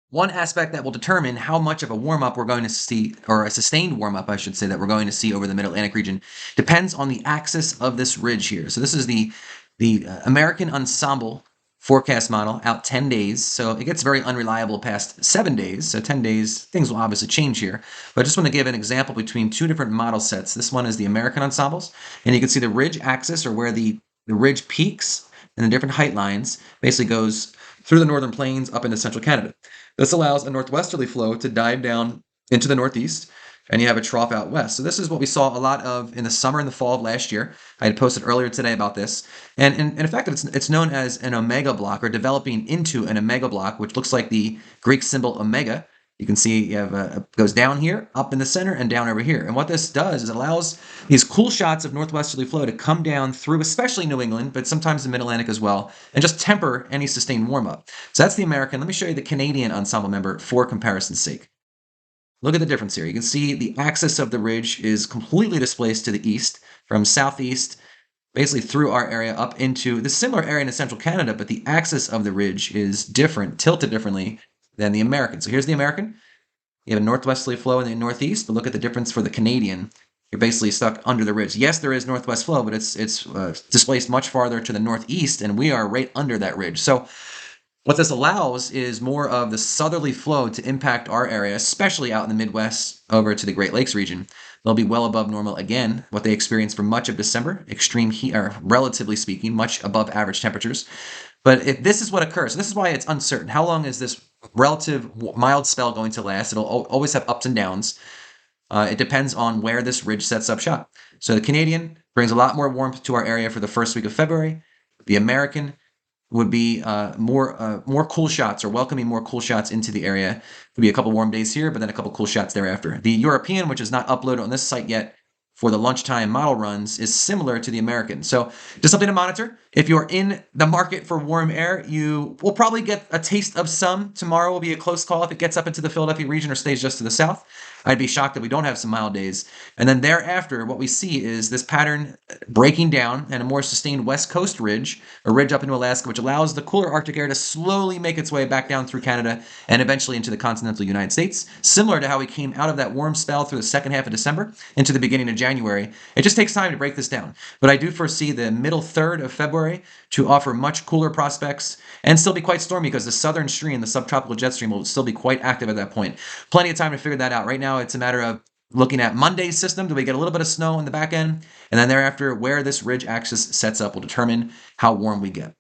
One aspect that will determine how much of a warm-up we're going to see, or a sustained warm-up, I should say, that we're going to see over the Mid-Atlantic region, depends on the axis of this ridge here. So this is the American Ensemble forecast model out 10 days. So it gets very unreliable past 7 days. So 10 days, things will obviously change here. But I just want to give an example between two different model sets. This one is the American Ensembles, and you can see the ridge axis, or where the ridge peaks and the different height lines, basically goes through the northern plains up into central Canada. This allows a northwesterly flow to dive down into the northeast, and you have a trough out west. So this is what we saw a lot of in the summer and the fall of last year. I had posted earlier today about this. And in effect, it's known as an omega block, or developing into an omega block, which looks like the Greek symbol omega. You can see you have goes down here, up in the center, and down over here. And what this does is it allows these cool shots of northwesterly flow to come down through, especially New England, but sometimes the Mid-Atlantic as well, and just temper any sustained warm-up. So that's the American. Let me show you the Canadian ensemble member for comparison's sake. Look at the difference here. You can see the axis of the ridge is completely displaced to the east, from southeast, basically through our area up into the similar area in central Canada, but the axis of the ridge is different, tilted differently than the American. So here's the American. You have a northwesterly flow in the northeast, but look at the difference for the Canadian. You're basically stuck under the ridge. Yes, there is northwest flow, but it's displaced much farther to the northeast, and we are right under that ridge. So what this allows is more of the southerly flow to impact our area, especially out in the Midwest over to the Great Lakes region. They'll be well above normal again, what they experienced for much of December, extreme heat, or relatively speaking, much above average temperatures. But if this is what occurs, this is why it's uncertain. How long is this relative mild spell going to last? It'll always have ups and downs. It depends on where this ridge sets up shop. So the Canadian brings a lot more warmth to our area for the first week of February. The American would be more cool shots, or welcoming more cool shots into the area. Could be a couple warm days here, but then a couple cool shots thereafter. The European, which is not uploaded on this site yet for the lunchtime model runs, is similar to the American. So just something to monitor. If you're in the market for warm air, you will probably get a taste of some. Tomorrow will be a close call if it gets up into the Philadelphia region or stays just to the south. I'd be shocked if we don't have some mild days. And then thereafter, what we see is this pattern breaking down and a more sustained west coast ridge, a ridge up into Alaska, which allows the cooler Arctic air to slowly make its way back down through Canada and eventually into the continental United States, similar to how we came out of that warm spell through the second half of December into the beginning of January. It just takes time to break this down. But I do foresee the middle third of February to offer much cooler prospects and still be quite stormy, because the southern stream, the subtropical jet stream, will still be quite active at that point. Plenty of time to figure that out. Right now, it's a matter of looking at Monday's system. Do we get a little bit of snow on the back end? And then thereafter, where this ridge axis sets up will determine how warm we get.